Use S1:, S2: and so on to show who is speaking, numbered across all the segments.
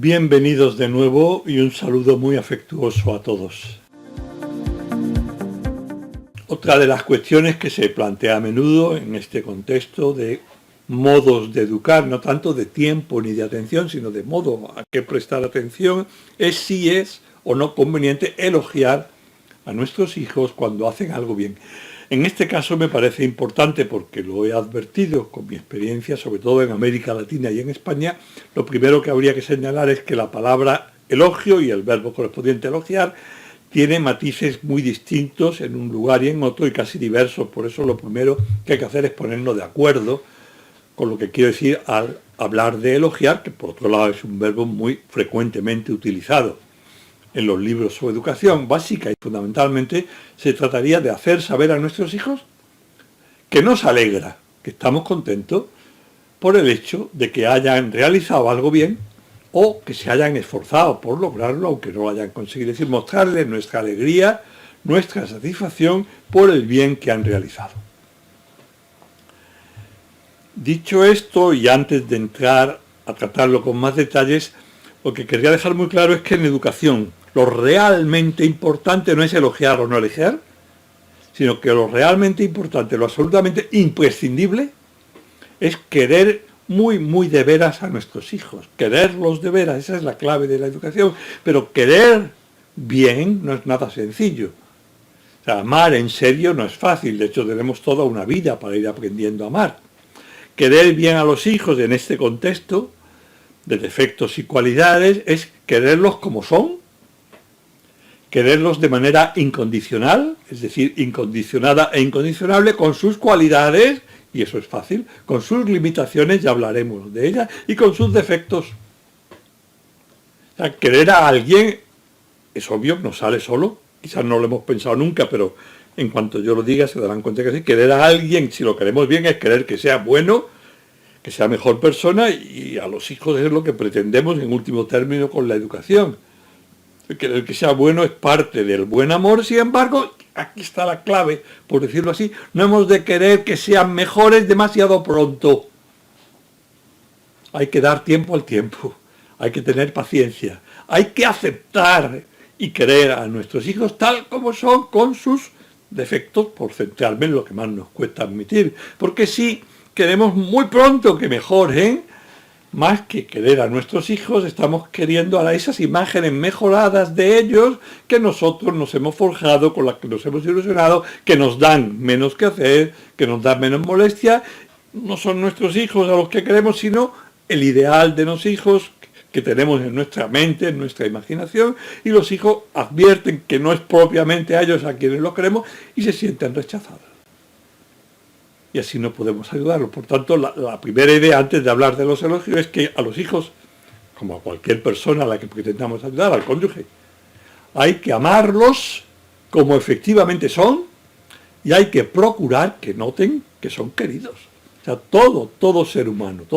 S1: Bienvenidos de nuevo y un saludo muy afectuoso a todos. Otra de las cuestiones que se plantea a menudo en este contexto de modos de educar, no tanto de tiempo ni de atención, sino de modo a que prestar atención, es si es o no conveniente elogiar a nuestros hijos cuando hacen algo bien. En este caso me parece importante porque lo he advertido con mi experiencia, sobre todo en América Latina y en España. Lo primero que habría que señalar es que la palabra elogio y el verbo correspondiente elogiar tiene matices muy distintos en un lugar y en otro y casi diversos. Por eso lo primero que hay que hacer es ponernos de acuerdo con lo que quiero decir al hablar de elogiar, que por otro lado es un verbo muy frecuentemente utilizado en los libros sobre educación básica, y fundamentalmente se trataría de hacer saber a nuestros hijos que nos alegra, que estamos contentos por el hecho de que hayan realizado algo bien o que se hayan esforzado por lograrlo, aunque no lo hayan conseguido. Es decir, mostrarles nuestra alegría, nuestra satisfacción por el bien que han realizado. Dicho esto, y antes de entrar a tratarlo con más detalles, lo que quería dejar muy claro es que en educación lo realmente importante no es elogiar o no elogiar, sino que lo realmente importante, lo absolutamente imprescindible, es querer muy de veras a nuestros hijos, quererlos de veras, esa es la clave de la educación, pero querer bien no es nada sencillo. O sea, amar en serio no es fácil, de hecho tenemos toda una vida para ir aprendiendo a amar. Querer bien a los hijos en este contexto de defectos y cualidades es quererlos como son, quererlos de manera incondicional, es decir, incondicionada e incondicionable, con sus cualidades, y eso es fácil, con sus limitaciones, ya hablaremos de ellas, y con sus defectos. O sea, querer a alguien, es obvio, no sale solo, quizás no lo hemos pensado nunca, pero en cuanto yo lo diga se darán cuenta que sí, querer a alguien, si lo queremos bien, es querer que sea bueno, que sea mejor persona, y a los hijos es lo que pretendemos en último término con la educación. Querer que sea bueno es parte del buen amor, sin embargo, aquí está la clave, por decirlo así, no hemos de querer que sean mejores demasiado pronto. Hay que dar tiempo al tiempo, hay que tener paciencia, hay que aceptar y querer a nuestros hijos tal como son, con sus defectos, por centrarme en lo que más nos cuesta admitir, porque si queremos muy pronto que mejoren, más que querer a nuestros hijos, estamos queriendo a esas imágenes mejoradas de ellos que nosotros nos hemos forjado, con las que nos hemos ilusionado, que nos dan menos que hacer, que nos dan menos molestia. No son nuestros hijos a los que queremos, sino el ideal de los hijos que tenemos en nuestra mente, en nuestra imaginación, y los hijos advierten que no es propiamente a ellos a quienes los queremos y se sienten rechazados. Y así no podemos ayudarlos. Por tanto, la primera idea antes de hablar de los elogios es que a los hijos, como a cualquier persona a la que pretendamos ayudar, al cónyuge, hay que amarlos como efectivamente son y hay que procurar que noten que son queridos. O sea, todo ser humano,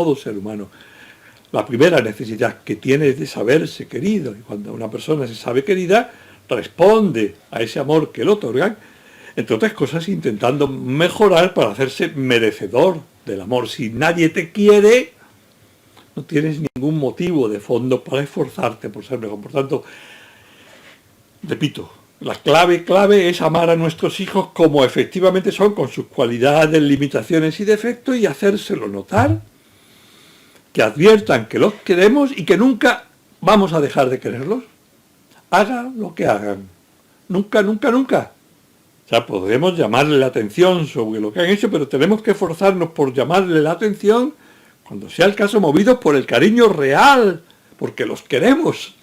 S1: la primera necesidad que tiene es de saberse querido. Y cuando una persona se sabe querida, responde a ese amor que le otorgan, entre otras cosas, intentando mejorar para hacerse merecedor del amor. Si nadie te quiere, no tienes ningún motivo de fondo para esforzarte por ser mejor. Por tanto, repito, la clave es amar a nuestros hijos como efectivamente son, con sus cualidades, limitaciones y defectos, y hacérselo notar, que adviertan que los queremos y que nunca vamos a dejar de quererlos. Hagan lo que hagan. Nunca. O sea, podemos llamarle la atención sobre lo que han hecho, pero tenemos que esforzarnos por llamarle la atención, cuando sea el caso, movidos por el cariño real, porque los queremos,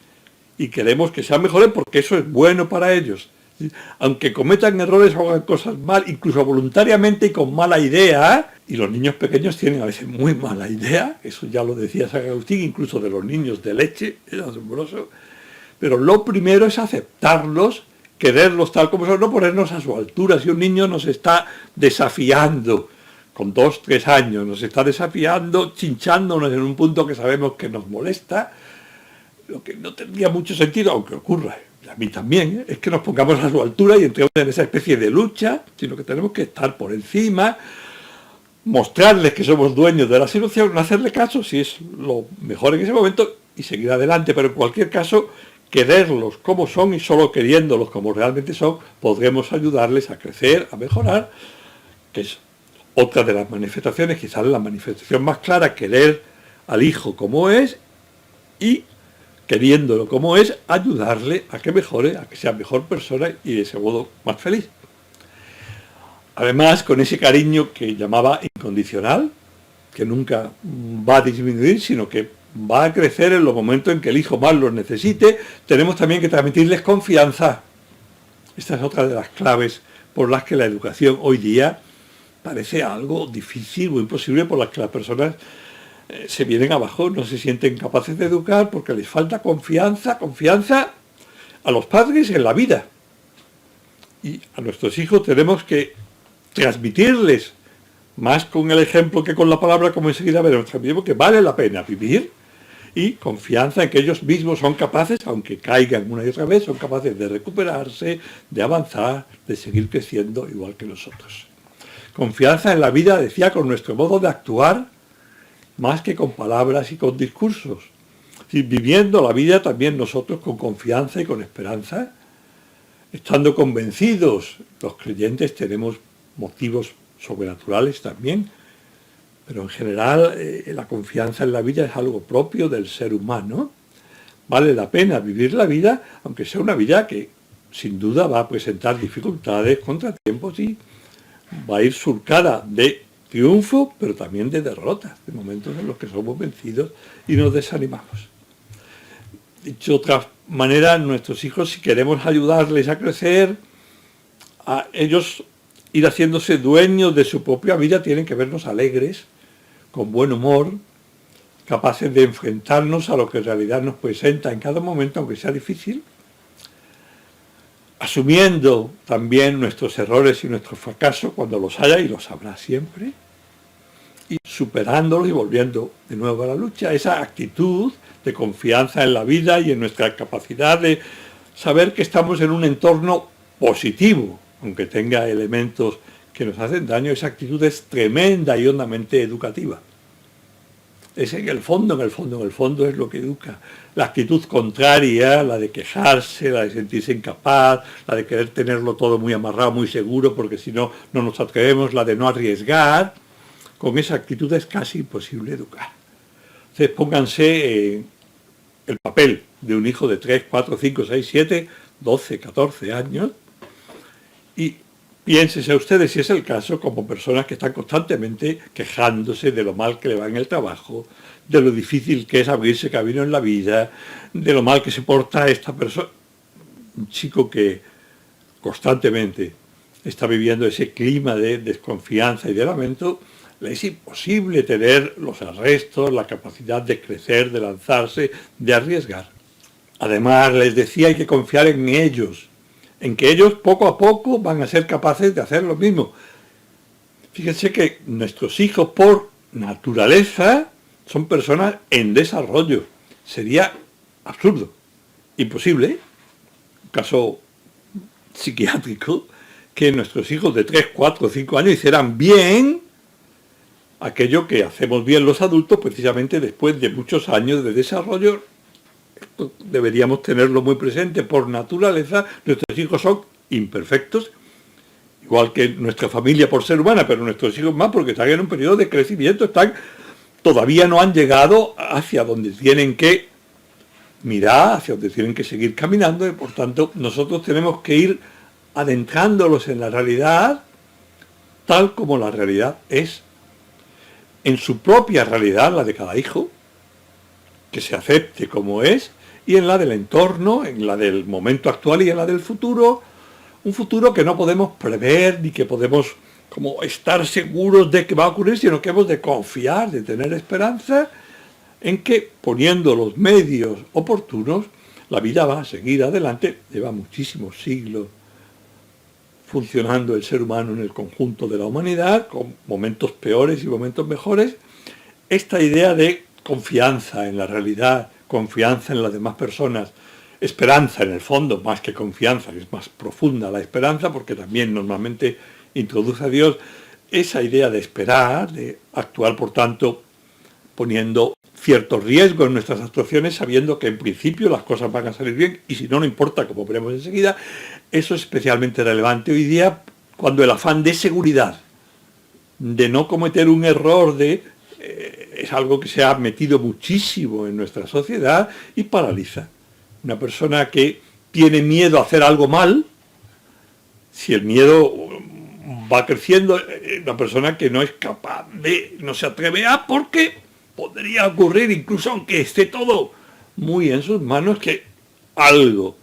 S1: y queremos que sean mejores porque eso es bueno para ellos. Aunque cometan errores o hagan cosas mal, incluso voluntariamente y con mala idea, y los niños pequeños tienen a veces muy mala idea, eso ya lo decía San Agustín, incluso de los niños de leche, es asombroso, pero lo primero es aceptarlos, quererlos tal como son, no ponernos a su altura. Si un niño nos está desafiando con 2, 3 años, nos está desafiando, chinchándonos en un punto que sabemos que nos molesta, lo que no tendría mucho sentido, aunque ocurra, a mí también, es que nos pongamos a su altura y entremos en esa especie de lucha, sino que tenemos que estar por encima, mostrarles que somos dueños de la situación, no hacerle caso si es lo mejor en ese momento, y seguir adelante, pero en cualquier caso, quererlos como son y solo queriéndolos como realmente son, podremos ayudarles a crecer, a mejorar, que es otra de las manifestaciones, quizás la manifestación más clara, querer al hijo como es y, queriéndolo como es, ayudarle a que mejore, a que sea mejor persona y de ese modo más feliz. Además, con ese cariño que llamaba incondicional, que nunca va a disminuir, sino que va a crecer en los momentos en que el hijo más los necesite, tenemos también que transmitirles confianza. Esta es otra de las claves por las que la educación hoy día parece algo difícil o imposible, por las que las personas se vienen abajo, no se sienten capaces de educar porque les falta confianza a los padres en la vida. Y a nuestros hijos tenemos que transmitirles, más con el ejemplo que con la palabra, como enseguida veremos, que vale la pena vivir, y confianza en que ellos mismos son capaces, aunque caigan una y otra vez, son capaces de recuperarse, de avanzar, de seguir creciendo igual que nosotros. Confianza en la vida, decía, con nuestro modo de actuar, más que con palabras y con discursos. Y viviendo la vida también nosotros con confianza y con esperanza, estando convencidos. Los creyentes tenemos motivos sobrenaturales también, pero en general la confianza en la vida es algo propio del ser humano. Vale la pena vivir la vida, aunque sea una vida que sin duda va a presentar dificultades, contratiempos y va a ir surcada de triunfo, pero también de derrotas, de momentos en los que somos vencidos y nos desanimamos. Dicho de otra manera, nuestros hijos, si queremos ayudarles a crecer, a ellos ir haciéndose dueños de su propia vida, tienen que vernos alegres, con buen humor, capaces de enfrentarnos a lo que en realidad nos presenta en cada momento, aunque sea difícil, asumiendo también nuestros errores y nuestros fracasos cuando los haya, y los habrá siempre, y superándolos y volviendo de nuevo a la lucha. Esa actitud de confianza en la vida y en nuestra capacidad de saber que estamos en un entorno positivo, aunque tenga elementos que nos hacen daño, esa actitud es tremenda y hondamente educativa. Es en el fondo es lo que educa. La actitud contraria, la de quejarse, la de sentirse incapaz, la de querer tenerlo todo muy amarrado, muy seguro, porque si no, no nos atrevemos, la de no arriesgar, con esa actitud es casi imposible educar. Entonces pónganse en el papel de un hijo de 3, 4, 5, 6, 7, 12, 14 años y piénsese ustedes, si es el caso, como personas que están constantemente quejándose de lo mal que le va en el trabajo, de lo difícil que es abrirse camino en la vida, de lo mal que se porta esta persona. Un chico que constantemente está viviendo ese clima de desconfianza y de lamento, le es imposible tener los arrestos, la capacidad de crecer, de lanzarse, de arriesgar. Además, les decía, hay que confiar en ellos, en que ellos poco a poco van a ser capaces de hacer lo mismo. Fíjense que nuestros hijos por naturaleza son personas en desarrollo. Sería absurdo, imposible, un caso psiquiátrico, que nuestros hijos de 3, 4, 5 años hicieran bien aquello que hacemos bien los adultos precisamente después de muchos años de desarrollo. Esto deberíamos tenerlo muy presente. Por naturaleza, nuestros hijos son imperfectos, igual que nuestra familia por ser humana, pero nuestros hijos más porque están en un periodo de crecimiento, todavía no han llegado hacia donde tienen que mirar, hacia donde tienen que seguir caminando, y por tanto nosotros tenemos que ir adentrándolos en la realidad tal como la realidad es, en su propia realidad, la de cada hijo, que se acepte como es, y en la del entorno, en la del momento actual y en la del futuro, un futuro que no podemos prever ni que podemos como estar seguros de que va a ocurrir, sino que hemos de confiar, de tener esperanza en que poniendo los medios oportunos, la vida va a seguir adelante. Lleva muchísimos siglos funcionando el ser humano en el conjunto de la humanidad, con momentos peores y momentos mejores. Esta idea de confianza en la realidad, confianza en las demás personas, esperanza en el fondo, más que confianza, que es más profunda la esperanza, porque también normalmente introduce a Dios, esa idea de esperar, de actuar por tanto poniendo cierto riesgo en nuestras actuaciones, sabiendo que en principio las cosas van a salir bien, y si no, no importa, como veremos enseguida. Eso es especialmente relevante hoy día, cuando el afán de seguridad, de no cometer un error, es algo que se ha metido muchísimo en nuestra sociedad y paraliza. Una persona que tiene miedo a hacer algo mal, si el miedo va creciendo, una persona que no es capaz no se atreve a, porque podría ocurrir, incluso aunque esté todo muy en sus manos, que algo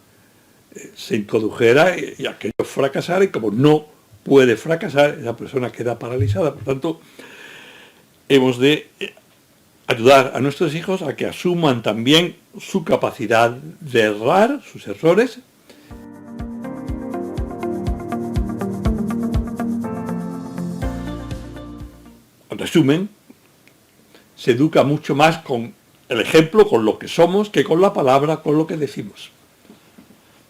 S1: se introdujera y aquello fracasara, y como no puede fracasar, esa persona queda paralizada. Por tanto, hemos de ayudar a nuestros hijos a que asuman también su capacidad de errar, sus errores. En resumen, se educa mucho más con el ejemplo, con lo que somos, que con la palabra, con lo que decimos.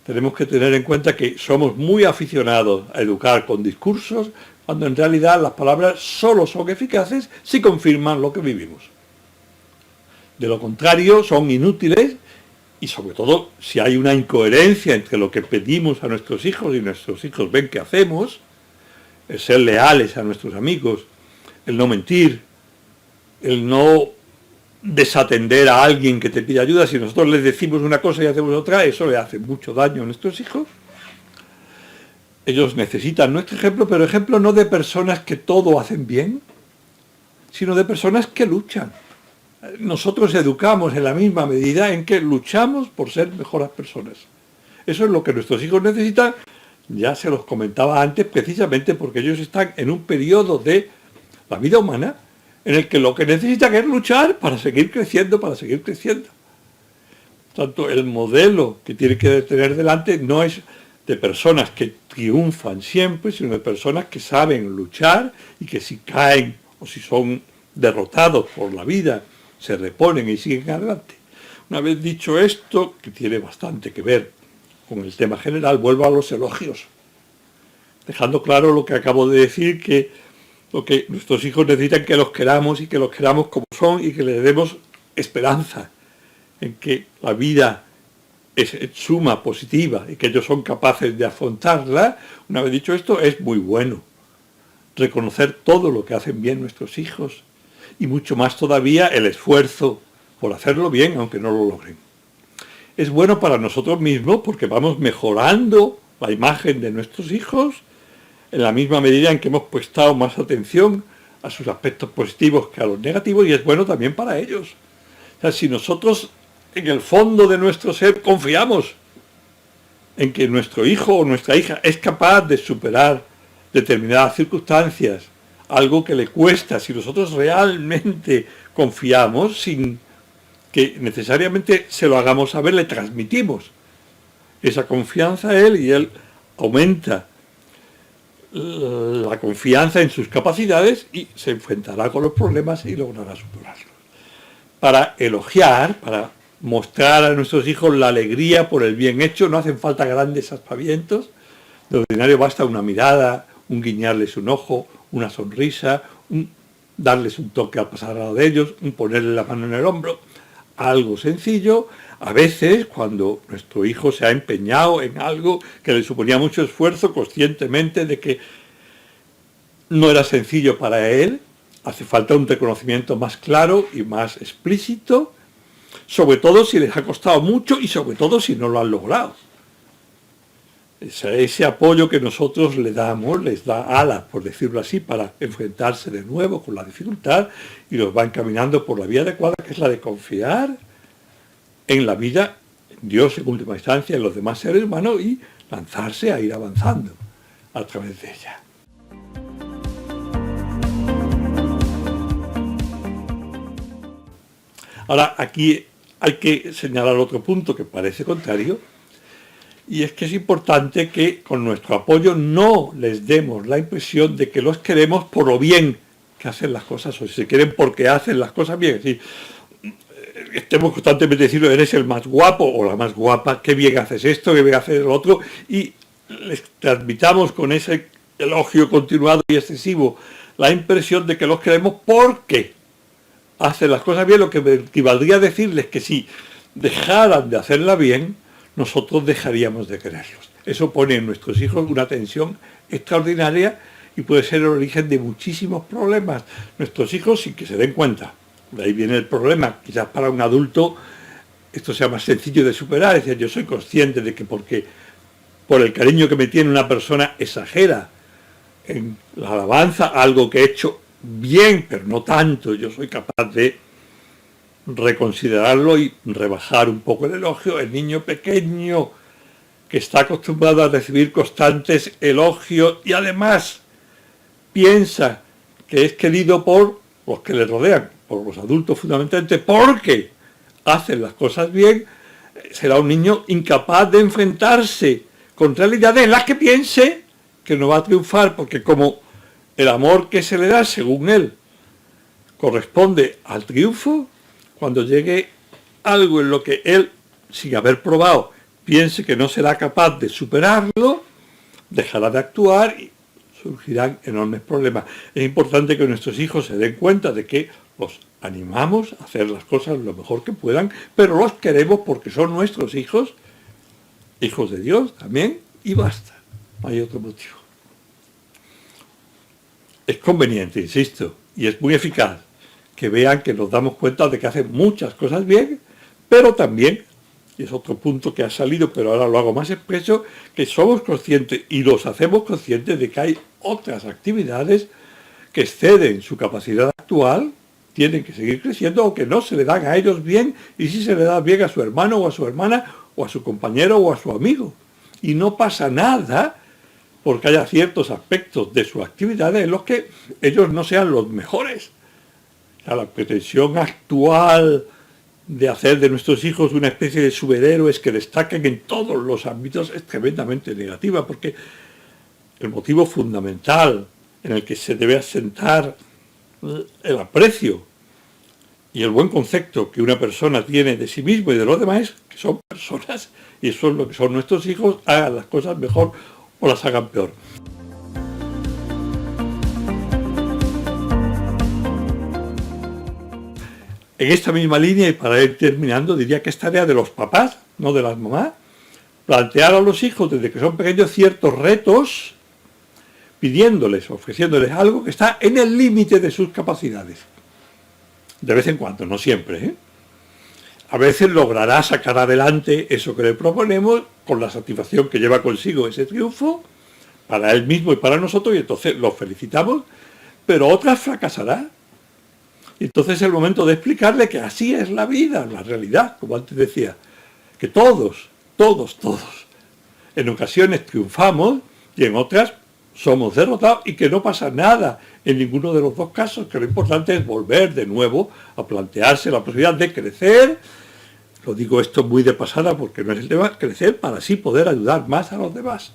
S1: Tenemos que tener en cuenta que somos muy aficionados a educar con discursos, cuando en realidad las palabras solo son eficaces si confirman lo que vivimos. De lo contrario, son inútiles, y sobre todo si hay una incoherencia entre lo que pedimos a nuestros hijos y nuestros hijos ven que hacemos, el ser leales a nuestros amigos, el no mentir, el no desatender a alguien que te pide ayuda. Si nosotros les decimos una cosa y hacemos otra, eso le hace mucho daño a nuestros hijos. Ellos necesitan nuestro ejemplo, pero ejemplo no de personas que todo hacen bien, sino de personas que luchan. Nosotros educamos en la misma medida en que luchamos por ser mejores personas. Eso es lo que nuestros hijos necesitan. Ya se los comentaba antes, precisamente porque ellos están en un periodo de la vida humana en el que lo que necesitan es luchar para seguir creciendo, para seguir creciendo. Por tanto, el modelo que tiene que tener delante no es de personas que triunfan siempre, sino de personas que saben luchar y que si caen o si son derrotados por la vida, se reponen y siguen adelante. Una vez dicho esto, que tiene bastante que ver con el tema general, vuelvo a los elogios, dejando claro lo que acabo de decir, que lo que nuestros hijos necesitan, que los queramos y que los queramos como son, y que les demos esperanza en que la vida es en suma positiva y que ellos son capaces de afrontarla. Una vez dicho esto, es muy bueno reconocer todo lo que hacen bien nuestros hijos, y mucho más todavía el esfuerzo por hacerlo bien, aunque no lo logren. Es bueno para nosotros mismos porque vamos mejorando la imagen de nuestros hijos en la misma medida en que hemos prestado más atención a sus aspectos positivos que a los negativos, y es bueno también para ellos. O sea, si nosotros en el fondo de nuestro ser confiamos en que nuestro hijo o nuestra hija es capaz de superar determinadas circunstancias, algo que le cuesta, si nosotros realmente confiamos, sin que necesariamente se lo hagamos saber, le transmitimos esa confianza a él, y él aumenta la confianza en sus capacidades y se enfrentará con los problemas y logrará superarlos. Para elogiar, para mostrar a nuestros hijos la alegría por el bien hecho, no hacen falta grandes aspavientos. De ordinario basta una mirada, un guiñarles un ojo, una sonrisa, darles un toque al pasar al lado de ellos, un ponerle la mano en el hombro, algo sencillo. A veces, cuando nuestro hijo se ha empeñado en algo que le suponía mucho esfuerzo, conscientemente de que no era sencillo para él, hace falta un reconocimiento más claro y más explícito, sobre todo si les ha costado mucho y sobre todo si no lo han logrado. Ese apoyo que nosotros le damos les da alas, por decirlo así, para enfrentarse de nuevo con la dificultad, y los va encaminando por la vía adecuada, que es la de confiar en la vida, en Dios en última instancia, en los demás seres humanos, y lanzarse a ir avanzando a través de ella. Ahora, aquí hay que señalar otro punto que parece contrario, y es que es importante que con nuestro apoyo no les demos la impresión de que los queremos por lo bien que hacen las cosas, o si se quieren porque hacen las cosas bien. Es decir, estemos constantemente diciendo, eres el más guapo o la más guapa, qué bien haces esto, qué bien haces lo otro, y les transmitamos con ese elogio continuado y excesivo la impresión de que los queremos porque hacen las cosas bien, lo que me equivaldría a decirles que si dejaran de hacerla bien, nosotros dejaríamos de quererlos. Eso pone en nuestros hijos una tensión extraordinaria y puede ser el origen de muchísimos problemas. Nuestros hijos, sin que se den cuenta, de ahí viene el problema. Quizás para un adulto esto sea más sencillo de superar. Es decir, yo soy consciente de que porque por el cariño que me tiene una persona exagera en la alabanza, algo que he hecho bien, pero no tanto, yo soy capaz de reconsiderarlo y rebajar un poco el elogio. El niño pequeño que está acostumbrado a recibir constantes elogios y además piensa que es querido por los que le rodean, por los adultos fundamentalmente, porque hacen las cosas bien, será un niño incapaz de enfrentarse con realidades en las que piense que no va a triunfar, porque como el amor que se le da, según él, corresponde al triunfo, cuando llegue algo en lo que él, sin haber probado, piense que no será capaz de superarlo, dejará de actuar y surgirán enormes problemas. Es importante que nuestros hijos se den cuenta de que los animamos a hacer las cosas lo mejor que puedan, pero los queremos porque son nuestros hijos, hijos de Dios también, y basta. No hay otro motivo. Es conveniente, insisto, y es muy eficaz que vean que nos damos cuenta de que hacen muchas cosas bien, pero también, y es otro punto que ha salido, pero ahora lo hago más expreso, que somos conscientes y los hacemos conscientes de que hay otras actividades que exceden su capacidad actual, tienen que seguir creciendo o que no se le dan a ellos bien, y si se le da bien a su hermano o a su hermana o a su compañero o a su amigo. Y no pasa nada porque haya ciertos aspectos de su actividad en los que ellos no sean los mejores. O sea, la pretensión actual de hacer de nuestros hijos una especie de superhéroes que destaquen en todos los ámbitos es tremendamente negativa, porque el motivo fundamental en el que se debe asentar el aprecio y el buen concepto que una persona tiene de sí mismo y de los demás es que son personas, y eso es lo que son nuestros hijos, hagan las cosas mejor o las hagan peor. En esta misma línea, y para ir terminando, diría que es tarea de los papás, no de las mamás, plantear a los hijos desde que son pequeños ciertos retos, pidiéndoles, ofreciéndoles algo que está en el límite de sus capacidades. De vez en cuando, no siempre, ¿eh? A veces logrará sacar adelante eso que le proponemos con la satisfacción que lleva consigo ese triunfo, para él mismo y para nosotros, y entonces lo felicitamos, pero otras fracasará. Y entonces es el momento de explicarle que así es la vida, la realidad, como antes decía, que todos, en ocasiones triunfamos y en otras somos derrotados y que no pasa nada en ninguno de los dos casos, que lo importante es volver de nuevo a plantearse la posibilidad de crecer. Lo digo esto muy de pasada porque no es el tema, crecer para así poder ayudar más a los demás.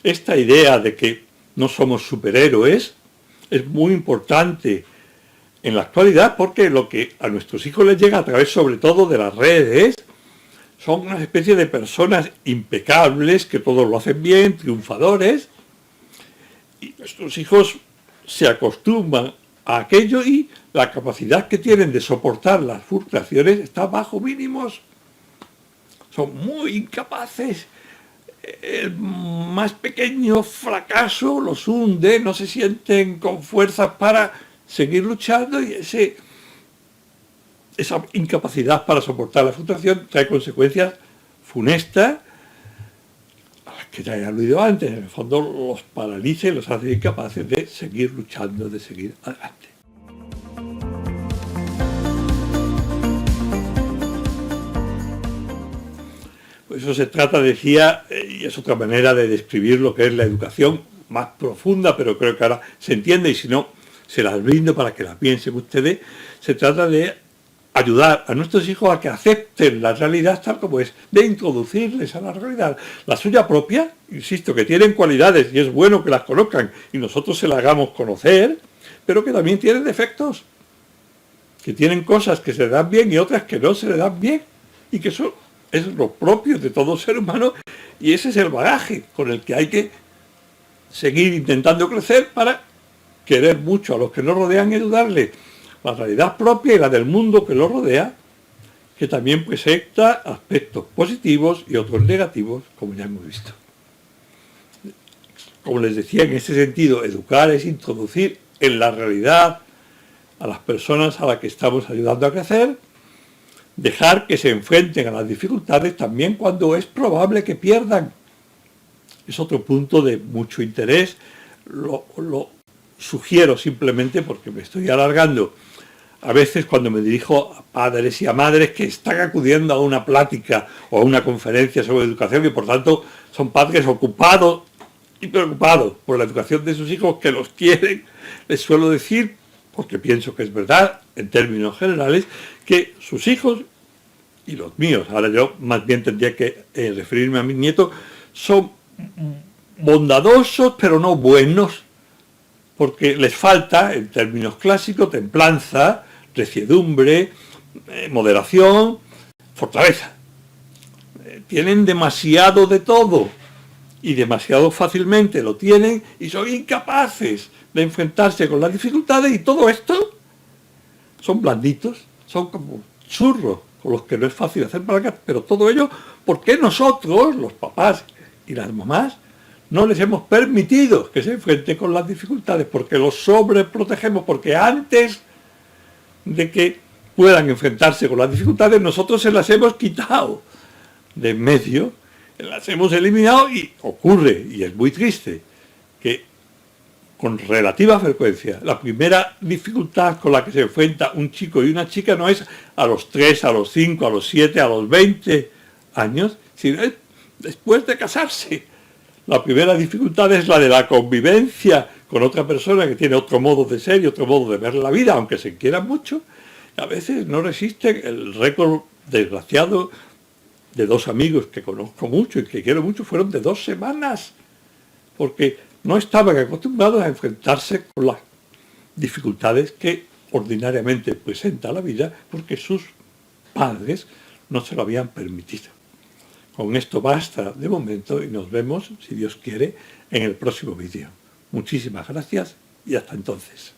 S1: Esta idea de que no somos superhéroes es muy importante en la actualidad porque lo que a nuestros hijos les llega a través sobre todo de las redes son una especie de personas impecables que todos lo hacen bien, triunfadores, y nuestros hijos se acostumbran a aquello y la capacidad que tienen de soportar las frustraciones está bajo mínimos. Son muy incapaces. El más pequeño fracaso los hunde, no se sienten con fuerzas para seguir luchando y esa incapacidad para soportar la frustración trae consecuencias funestas a las que ya he aludido antes. En el fondo los paraliza y los hace incapaces de seguir luchando, de seguir adelante. Pues eso se trata, decía, y es otra manera de describir lo que es la educación más profunda, pero creo que ahora se entiende y si no, se las brindo para que la piensen ustedes. Se trata de ayudar a nuestros hijos a que acepten la realidad tal como es, de introducirles a la realidad, la suya propia, insisto, que tienen cualidades y es bueno que las conozcan y nosotros se las hagamos conocer, pero que también tienen defectos, que tienen cosas que se le dan bien y otras que no se le dan bien, y que eso es lo propio de todo ser humano, y ese es el bagaje con el que hay que seguir intentando crecer para querer mucho a los que nos rodean y ayudarles la realidad propia y la del mundo que lo rodea, que también presenta aspectos positivos y otros negativos, como ya hemos visto. Como les decía, en ese sentido, educar es introducir en la realidad a las personas a las que estamos ayudando a crecer, dejar que se enfrenten a las dificultades también cuando es probable que pierdan. Es otro punto de mucho interés, lo sugiero simplemente porque me estoy alargando. A veces cuando me dirijo a padres y a madres que están acudiendo a una plática o a una conferencia sobre educación y por tanto son padres ocupados y preocupados por la educación de sus hijos, que los quieren, les suelo decir, porque pienso que es verdad en términos generales, que sus hijos y los míos, ahora yo más bien tendría que referirme a mis nietos, son bondadosos pero no buenos, porque les falta, en términos clásicos, templanza, reciedumbre, moderación, fortaleza. Tienen demasiado de todo y demasiado fácilmente lo tienen y son incapaces de enfrentarse con las dificultades, y todo esto son blanditos, son como churros con los que no es fácil hacer palancas, pero todo ello porque nosotros, los papás y las mamás, no les hemos permitido que se enfrenten con las dificultades, porque los sobreprotegemos, porque antes de que puedan enfrentarse con las dificultades, nosotros se las hemos quitado de en medio, las hemos eliminado, y ocurre, y es muy triste, que con relativa frecuencia la primera dificultad con la que se enfrenta un chico y una chica no es a los 3, a los 5, a los 7, a los 20 años, sino es después de casarse. La primera dificultad es la de la convivencia con otra persona que tiene otro modo de ser y otro modo de ver la vida, aunque se quieran mucho. A veces no resisten. El récord desgraciado de 2 amigos que conozco mucho y que quiero mucho fueron de 2 semanas, porque no estaban acostumbrados a enfrentarse con las dificultades que ordinariamente presenta la vida, porque sus padres no se lo habían permitido. Con esto basta de momento y nos vemos, si Dios quiere, en el próximo vídeo. Muchísimas gracias y hasta entonces.